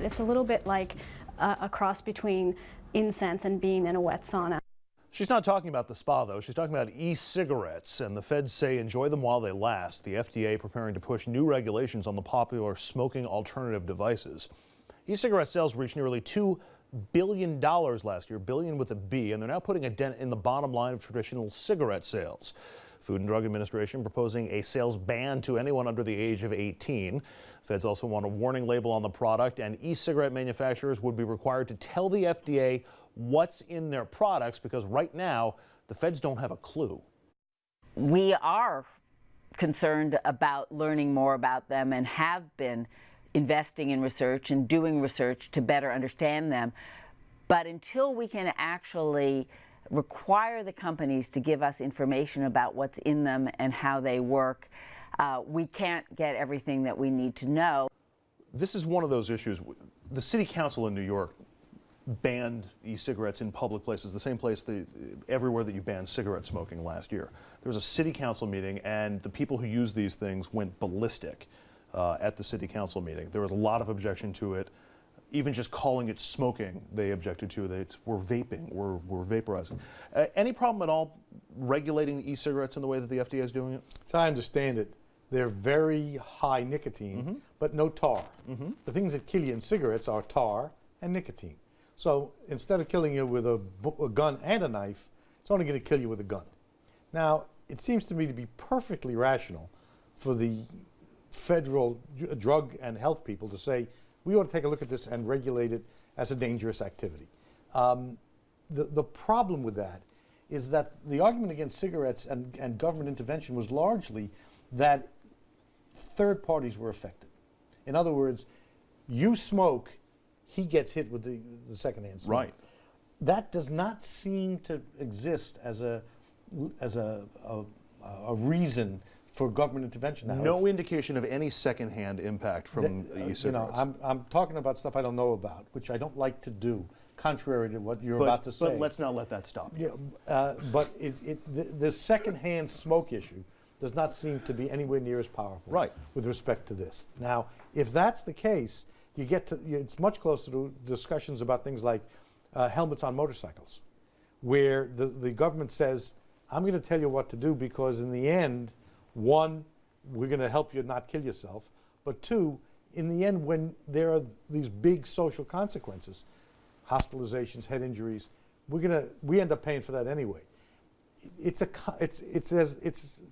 It's a little bit like a cross between incense and being in a wet sauna. She's not talking about the spa, though. She's talking about e-cigarettes, and the feds say enjoy them while they last. The FDA preparing to push new regulations on the popular smoking alternative devices. E-cigarette sales reached nearly $2 billion last year, billion with a B, and they're now putting a dent in the bottom line of traditional cigarette sales. Food and Drug Administration proposing a sales ban to anyone under the age of 18. Feds also want a warning label on the product, and e-cigarette manufacturers would be required to tell the FDA what's in their products, because right now the feds don't have a clue. We are concerned about learning more about them and have been investing in research and doing research to better understand them. But until we can actually require the companies to give us information about what's in them and how they work, we can't get everything that we need to know. This is one of those issues. The city council in New York banned e-cigarettes in public places, the same place everywhere that you banned cigarette smoking last year. There was a city council meeting, and the people who use these things went ballistic at the city council meeting. There was a lot of objection to it. Even just calling it smoking, they objected to. We're vaping, we're vaporizing. Any problem at all regulating e-cigarettes in the way that the FDA is doing it? So I understand it. They're very high nicotine, but no tar. The things that kill you in cigarettes are tar and nicotine. So instead of killing you with a gun and a knife, it's only going to kill you with a gun. Now, it seems to me to be perfectly rational for the federal drug and health people to say, we ought to take a look at this and regulate it as a dangerous activity. The problem with that is that the argument against cigarettes and government intervention was largely that third parties were affected. In other words, you smoke, he gets hit with the secondhand smoke. Right. That does not seem to exist as a reason for government intervention. Now, no indication of any secondhand impact from e-cigarettes. You know, I'm talking about stuff I don't know about, which I don't like to do, contrary to what you're about to say. But let's not let that stop you. Yeah, but the secondhand smoke issue does not seem to be anywhere near as powerful with respect to this. Now, if that's the case, you get to, it's much closer to discussions about things like helmets on motorcycles, where the government says, I'm going to tell you what to do because in the end, one, we're going to help you not kill yourself, but two, in the end, when there are these big social consequences, hospitalizations, head injuries, we end up paying for that anyway. It's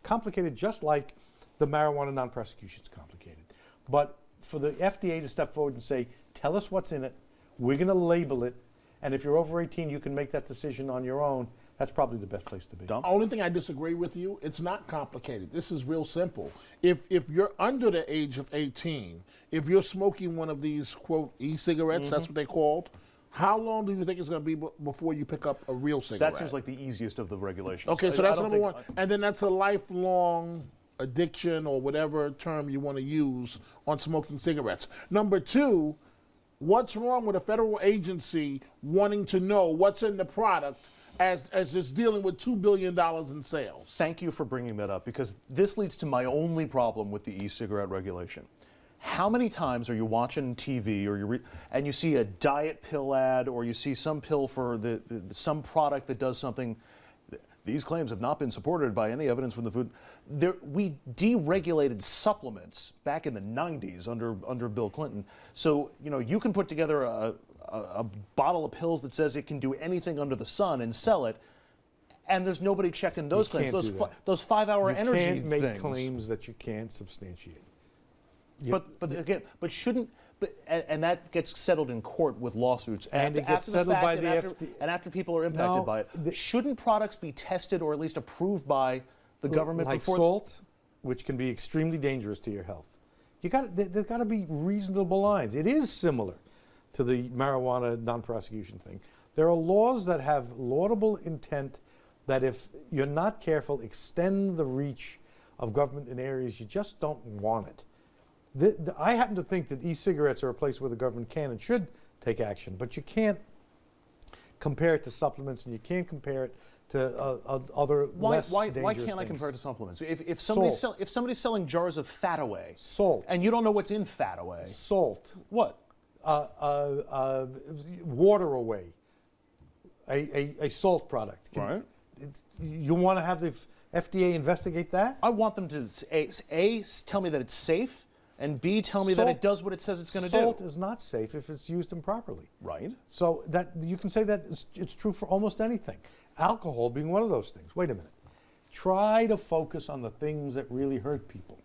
complicated, just like the marijuana non-prosecution is complicated. But for the FDA to step forward and say, tell us what's in it, we're going to label it, and if you're over 18, you can make that decision on your own. That's probably the best place to be. The only thing I disagree with you, it's not complicated. This is real simple. If you're under the age of 18, if you're smoking one of these, quote, e-cigarettes, that's what they're called, how long do you think it's going to be before you pick up a real cigarette? That seems like the easiest of the regulations. Okay, so that's number one. And then that's a lifelong addiction or whatever term you want to use on smoking cigarettes. Number two, what's wrong with a federal agency wanting to know what's in the product as it's dealing with $2 billion in sales? Thank you for bringing that up, because this leads to my only problem with the e-cigarette regulation. How many times are you watching TV or and you see a diet pill ad, or you see some pill for some product that does something? These claims have not been supported by any evidence from the food. We deregulated supplements back in the 90s under Bill Clinton. So, you know, you can put together a bottle of pills that says it can do anything under the sun and sell it, and there's nobody checking those claims. Those 5-hour energy things. You can't make claims that you can't substantiate. But again, and that gets settled in court with lawsuits, and it gets settled by the FDA. And after people are impacted by it. Shouldn't products be tested or at least approved by the government like before? Salt, which can be extremely dangerous to your health. There's got to be reasonable lines. It is similar to the marijuana non-prosecution thing. There are laws that have laudable intent that, if you're not careful, extend the reach of government in areas you just don't want it. I happen to think that e-cigarettes are a place where the government can and should take action, but you can't compare it to supplements, and you can't compare it to other less dangerous Why can't I compare it to supplements? If somebody's selling jars of Fat Away, salt, and you don't know what's in Fat Away, salt, what? water away, a salt product. Right. You want to have the FDA investigate that? I want them to A, tell me that it's safe, and B, tell me that it does what it says it's going to do. Salt is not safe if it's used improperly. Right. So that you can say that it's true for almost anything. Alcohol being one of those things. Wait a minute. Try to focus on the things that really hurt people.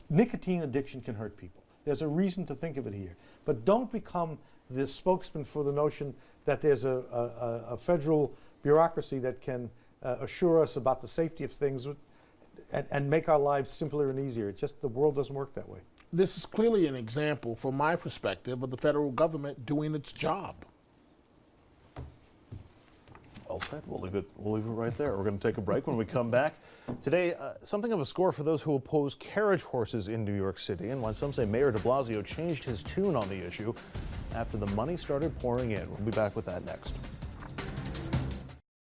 Nicotine addiction can hurt people. There's a reason to think of it here. But don't become the spokesman for the notion that there's a federal bureaucracy that can assure us about the safety of things and make our lives simpler and easier. It's just the world doesn't work that way. This is clearly an example, from my perspective, of the federal government doing its job. Well said. We'll leave it right there. We're going to take a break. When we come back today, something of a score for those who oppose carriage horses in New York City, and why some say Mayor de Blasio changed his tune on the issue after the money started pouring in. We'll be back with that next.